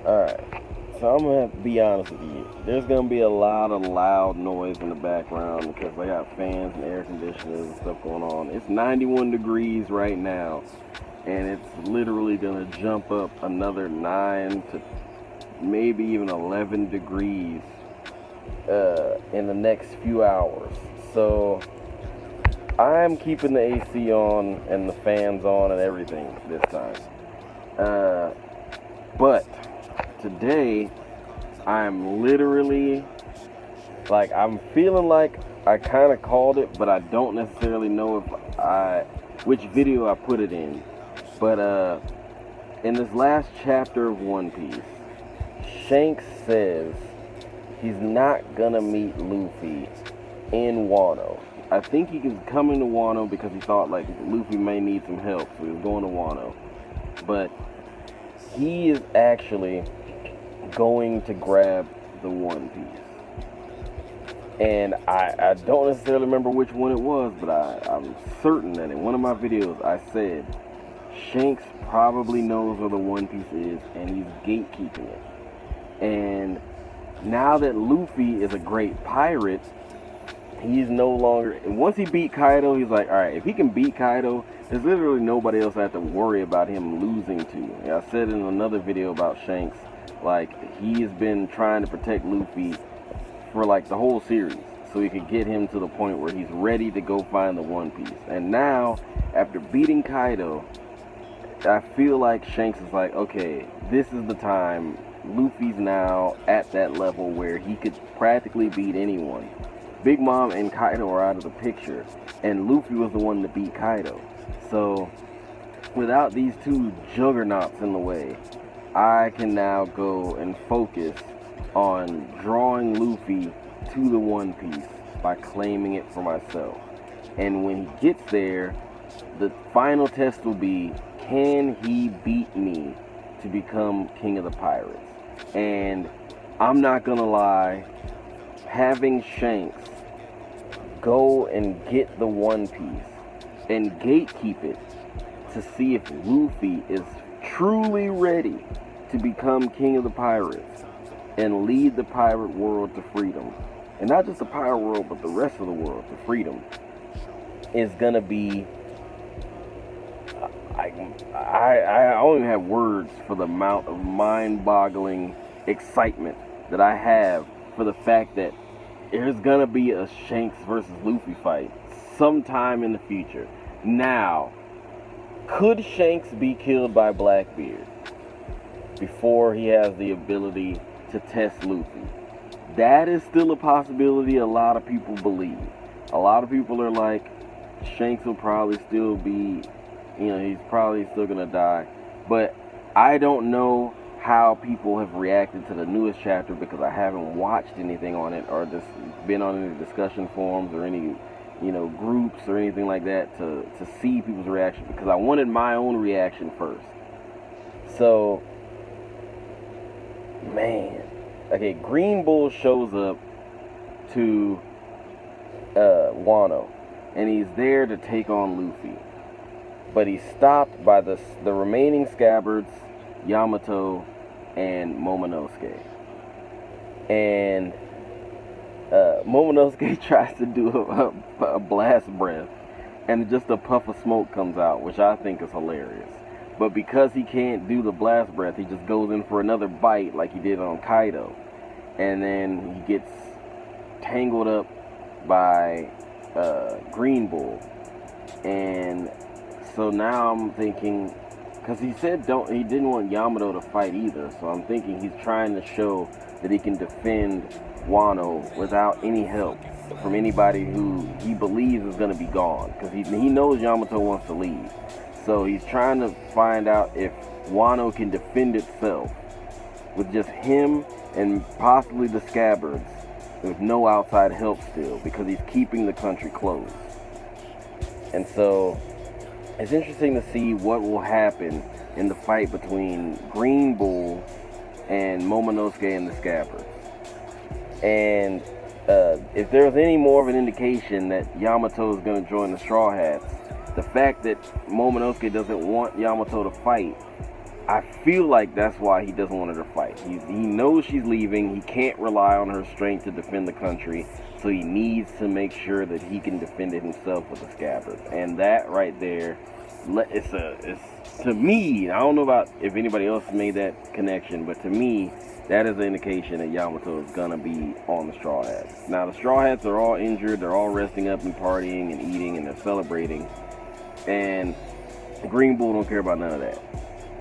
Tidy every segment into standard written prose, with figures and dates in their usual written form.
Alright, so I'm gonna be honest with you. There's gonna be a lot of loud noise in the background because I got fans and air conditioners and stuff going on. It's 91 degrees right now, and it's literally gonna jump up another 9 to maybe even 11 degrees in the next few hours. So I'm keeping the AC on and the fans on and everything this time. But today, I'm literally, I'm feeling like I kind of called it, but I don't necessarily know which video I put it in. But in this last chapter of One Piece, Shanks says he's not gonna meet Luffy in Wano. I think he was coming to Wano because he thought Luffy may need some help, so he was going to Wano. But he is actually going to grab the One Piece. And I don't necessarily remember which one it was, but I'm certain that in one of my videos I said Shanks probably knows where the One Piece is and he's gatekeeping it. And now that Luffy is a great pirate, he's no longer, once he beat Kaido, he's like, alright, if he can beat Kaido, there's literally nobody else I have to worry about him losing to. And I said in another video about Shanks, he has been trying to protect Luffy for the whole series, so he could get him to the point where he's ready to go find the One Piece. And now, after beating Kaido, I feel like Shanks is like, okay, this is the time. Luffy's now at that level where he could practically beat anyone. Big Mom and Kaido are out of the picture, and Luffy was the one to beat Kaido. So, without these two juggernauts in the way, I can now go and focus on drawing Luffy to the One Piece by claiming it for myself. And when he gets there, the final test will be, can he beat me to become King of the Pirates? And I'm not gonna lie, having Shanks go and get the One Piece and gatekeep it to see if Luffy is truly ready to become King of the Pirates and lead the pirate world to freedom, and not just the pirate world but the rest of the world to freedom, is gonna be, I don't even have words for the amount of mind-boggling excitement that I have for the fact that there's gonna be a Shanks versus Luffy fight sometime in the future. Now, could Shanks be killed by Blackbeard before he has the ability to test Luffy? That is still a possibility a lot of people believe. A lot of people are like, Shanks will probably still be, he's probably still gonna die. But I don't know how people have reacted to the newest chapter because I haven't watched anything on it or just been on any discussion forums or any groups or anything like that to see people's reaction, because I wanted my own reaction first. So, man, okay, Green Bull shows up to Wano, and he's there to take on Luffy, but he's stopped by the remaining scabbards, Yamato and Momonosuke. And Momonosuke tries to do a blast breath, and just a puff of smoke comes out, which I think is hilarious. But because he can't do the blast breath, he just goes in for another bite like he did on Kaido. And then he gets tangled up by Green Bull. And so now I'm thinking, because he said he didn't want Yamato to fight either, so I'm thinking he's trying to show that he can defend Wano without any help from anybody who he believes is going to be gone, because he knows Yamato wants to leave. So he's trying to find out if Wano can defend itself with just him and possibly the scabbards with no outside help still, because he's keeping the country closed. And so it's interesting to see what will happen in the fight between Green Bull and Momonosuke and the Scabbards. And if there's any more of an indication that Yamato is going to join the Straw Hats, the fact that Momonosuke doesn't want Yamato to fight, I feel like that's why he doesn't want her to fight. He knows she's leaving. He can't rely on her strength to defend the country, so he needs to make sure that he can defend it himself with the scabbards. And that right there, it's to me, I don't know about if anybody else made that connection, but to me, that is an indication that Yamato is going to be on the Straw Hats. Now, the Straw Hats are all injured. They're all resting up and partying and eating, and they're celebrating. And Green Bull don't care about none of that.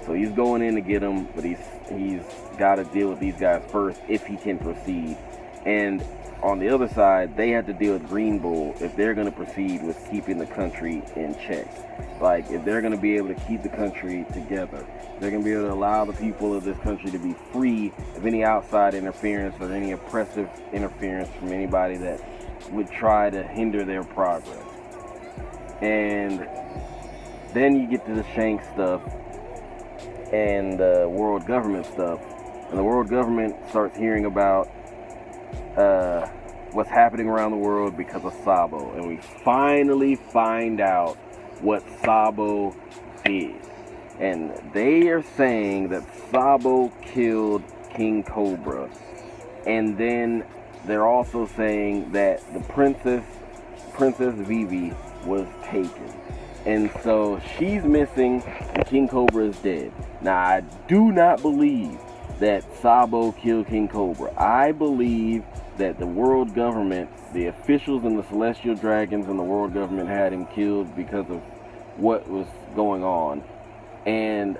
So he's going in to get them, but he's got to deal with these guys first if he can proceed. And on the other side, they have to deal with Green Bull if they're going to proceed with keeping the country in check. Like, if they're going to be able to keep the country together, they're going to be able to allow the people of this country to be free of any outside interference or any oppressive interference from anybody that would try to hinder their progress. And then you get to the Shanks stuff and the world government stuff. And the world government starts hearing about what's happening around the world because of Sabo. And we finally find out what Sabo is. And they are saying that Sabo killed King Cobra. And then they're also saying that the Princess Vivi was taken. And so she's missing and King Cobra is dead. Now, I do not believe that Sabo killed King Cobra. I believe that the world government, the officials and the celestial dragons and the world government had him killed because of what was going on. And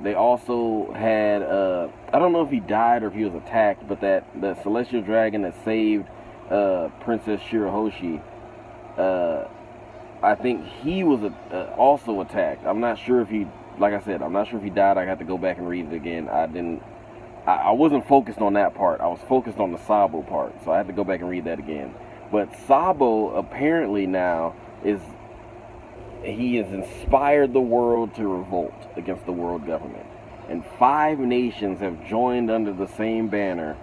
they also had, I don't know if he died or if he was attacked, but that the celestial dragon that saved Princess Shirahoshi, I think he was also attacked. I'm not sure if he, like I said, I'm not sure if he died. I have to go back and read it again. I wasn't focused on that part. I was focused on the Sabo part, so I had to go back and read that again. But Sabo apparently now he has inspired the world to revolt against the world government. And 5 nations have joined under the same banner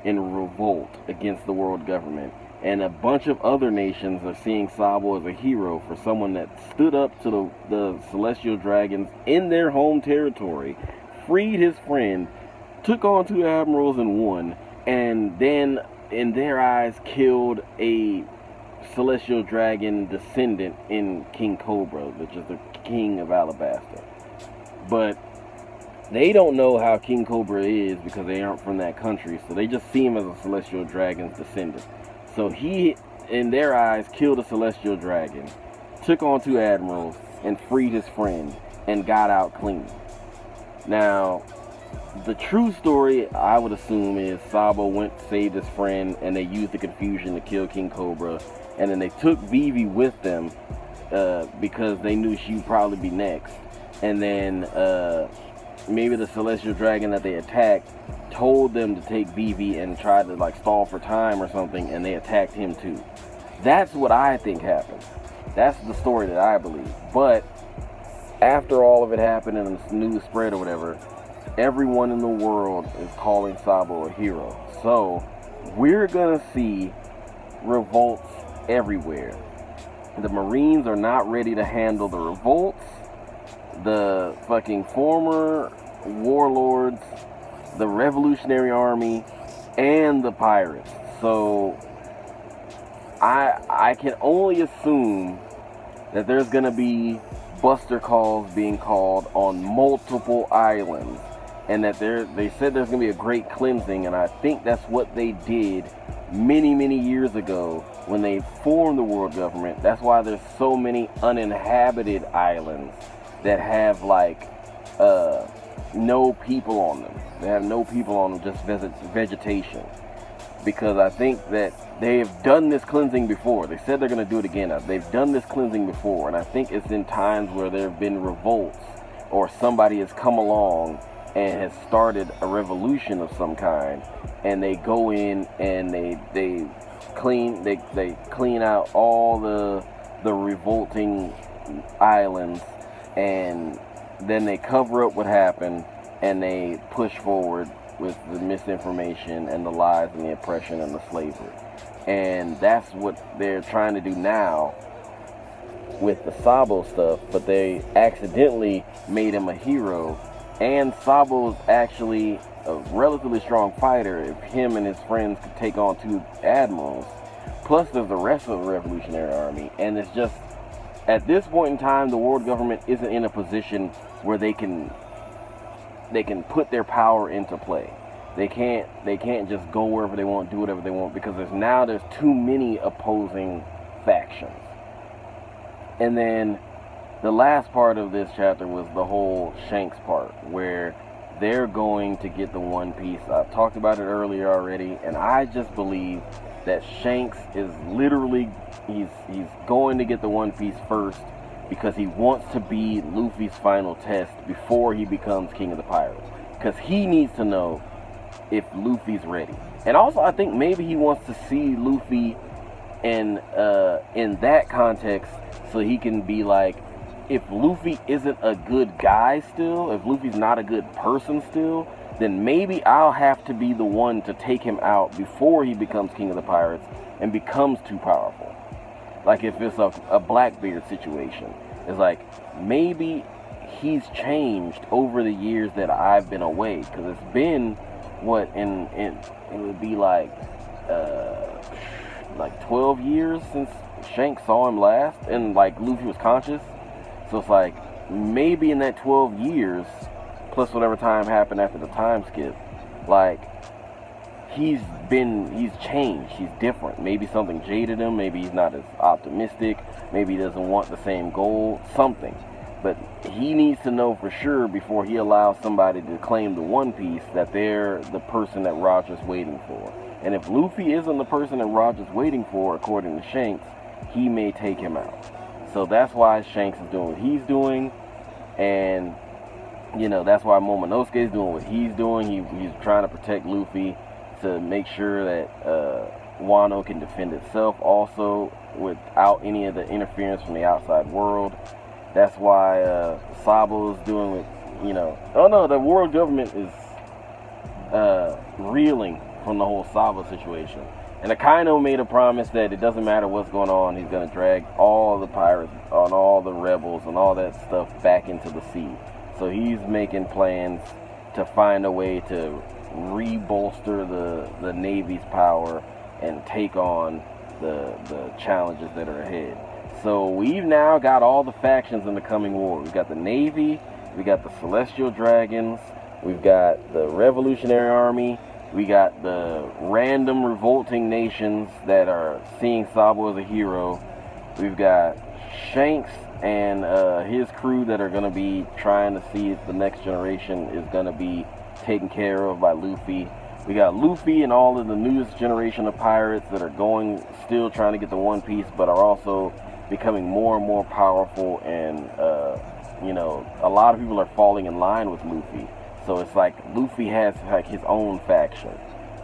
in revolt against the world government. And a bunch of other nations are seeing Sabo as a hero for someone that stood up to the celestial dragons in their home territory, freed his friend, took on 2 admirals and won, and then in their eyes killed a celestial dragon descendant in King Cobra, which is the king of Alabasta. But they don't know how King Cobra is because they aren't from that country, so they just see him as a celestial dragon's descendant. So he, in their eyes, killed a celestial dragon, took on 2 admirals, and freed his friend, and got out clean. Now, the true story, I would assume, is Sabo went, saved his friend, and they used the confusion to kill King Cobra. And then they took Vivi with them because they knew she would probably be next. And then maybe the celestial dragon that they attacked told them to take Vivi and try to like stall for time or something, and they attacked him too. That's what I think happened. That's the story that I believe. But after all of it happened and the news spread or whatever, everyone in the world is calling Sabo a hero. So we're gonna see revolts everywhere. The Marines are not ready to handle the revolts. The fucking former warlords, the Revolutionary Army, and the pirates. So I can only assume that there's gonna be buster calls being called on multiple islands, and that they said there's gonna be a great cleansing, and I think that's what they did many years ago when they formed the world government. That's why there's so many uninhabited islands that have like no people on them. They have no people on them, just vegetation. Because I think that they have done this cleansing before. They said they're going to do it again. They've done this cleansing before, and I think it's in times where there have been revolts or somebody has come along and has started a revolution of some kind, and they go in and they clean out all the revolting islands, and then they cover up what happened, and they push forward with the misinformation and the lies and the oppression and the slavery. And that's what they're trying to do now with the Sabo stuff, but they accidentally made him a hero. And Sabo's actually a relatively strong fighter if him and his friends could take on 2 admirals. Plus there's the rest of the Revolutionary Army, and it's just, at this point in time, the world government isn't in a position where they can put their power into play. They can't just go wherever they want, do whatever they want, because there's too many opposing factions. And then the last part of this chapter was the whole Shanks part, where they're going to get the One Piece. I've talked about it earlier already, and I just believe that Shanks is literally, he's going to get the One Piece first because he wants to be Luffy's final test before he becomes King of the Pirates. Because he needs to know if Luffy's ready. And also, I think maybe he wants to see Luffy in that context, so he can be like, if Luffy isn't a good guy still, if Luffy's not a good person still, then maybe I'll have to be the one to take him out before he becomes King of the Pirates and becomes too powerful. Like if it's a Blackbeard situation, it's like maybe he's changed over the years that I've been away, because it's been what, it would be like 12 years since Shanks saw him last, and like Luffy was conscious. So it's like maybe in that 12 years plus whatever time happened after the time skip, like he's changed, he's different. Maybe something jaded him, maybe he's not as optimistic, maybe he doesn't want the same goal, something. But he needs to know for sure before he allows somebody to claim the One Piece that they're the person that Roger's waiting for. And if Luffy isn't the person that Roger's waiting for, according to Shanks, he may take him out. So that's why Shanks is doing what he's doing, and you know, that's why Momonosuke is doing what he's doing. He's trying to protect Luffy to make sure that Wano can defend itself also without any of the interference from the outside world. That's why Sabo's doing what, you know, oh no, the world government is reeling from the whole Sabo situation. And Akainu made a promise that it doesn't matter what's going on, he's going to drag all the pirates and all the rebels and all that stuff back into the sea. So he's making plans to find a way to re-bolster the Navy's power and take on the challenges that are ahead. So we've now got all the factions in the coming war. We've got the Navy, we got the Celestial Dragons, we've got the Revolutionary Army, we got the random revolting nations that are seeing Sabo as a hero. We've got Shanks and his crew that are going to be trying to see if the next generation is going to be taken care of by Luffy. We got Luffy and all of the newest generation of pirates that are still trying to get the One Piece, but are also becoming more and more powerful, and you know, a lot of people are falling in line with Luffy. So it's like Luffy has like his own faction.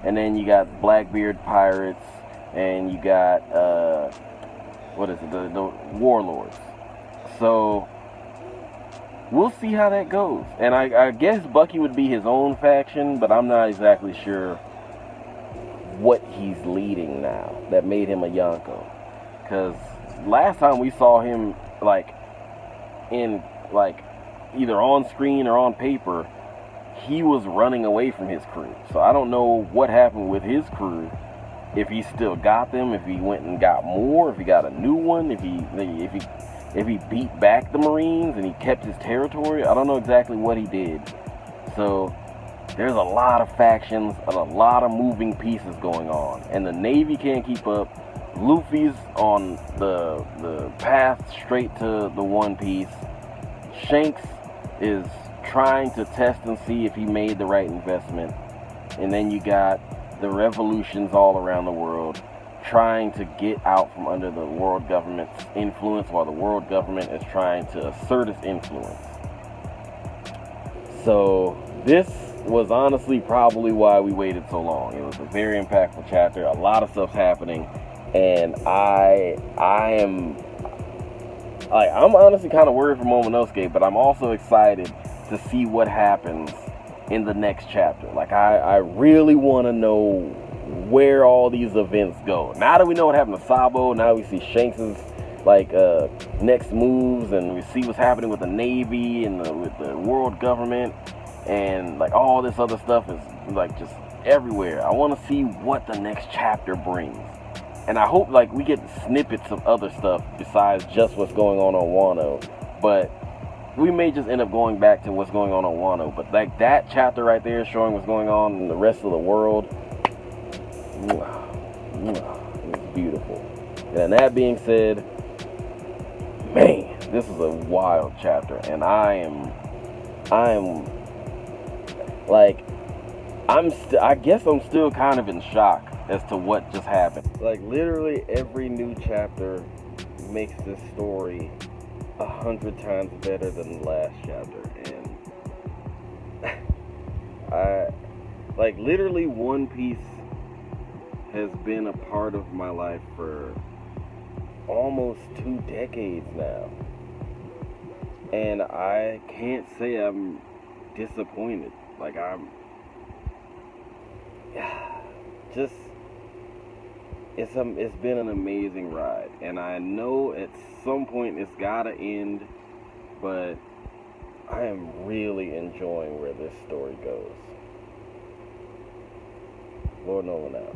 And then you got Blackbeard pirates, and you got the warlords. So we'll see how that goes. And I guess Bucky would be his own faction, but I'm not exactly sure what he's leading now that made him a Yonko. Because last time we saw him in either on screen or on paper, he was running away from his crew. So I don't know what happened with his crew. If he still got them, if he went and got more, if he got a new one, if he beat back the Marines and he kept his territory. I don't know exactly what he did. So there's a lot of factions and a lot of moving pieces going on, and the Navy can't keep up. Luffy's on the path straight to the One Piece. Shanks is trying to test and see if he made the right investment. And then you got the revolutions all around the world trying to get out from under the world government's influence, while the world government is trying to assert its influence. So this was honestly probably why we waited so long. It was a very impactful chapter. A lot of stuff's happening, and I'm honestly kind of worried for Momonosuke, but I'm also excited to see what happens in the next chapter. Like I really want to know where all these events go. Now that we know what happened to Sabo, now we see Shanks's next moves, and we see what's happening with the Navy and with the world government, and like all this other stuff is like just everywhere. I want to see what the next chapter brings, and I hope like we get snippets of other stuff besides just what's going on Wano. But we may just end up going back to what's going on Wano. But like that chapter right there showing what's going on in the rest of the world, it's beautiful. And that being said, man, this is a wild chapter, and I guess I'm still kind of in shock as to what just happened. Like literally every new chapter makes this story 100 times better than the last chapter, and literally One Piece has been a part of my life for almost 2 decades now, and I can't say I'm disappointed. Like it's been an amazing ride, and I know at some point it's gotta end, but I am really enjoying where this story goes. Lord Nollan Out.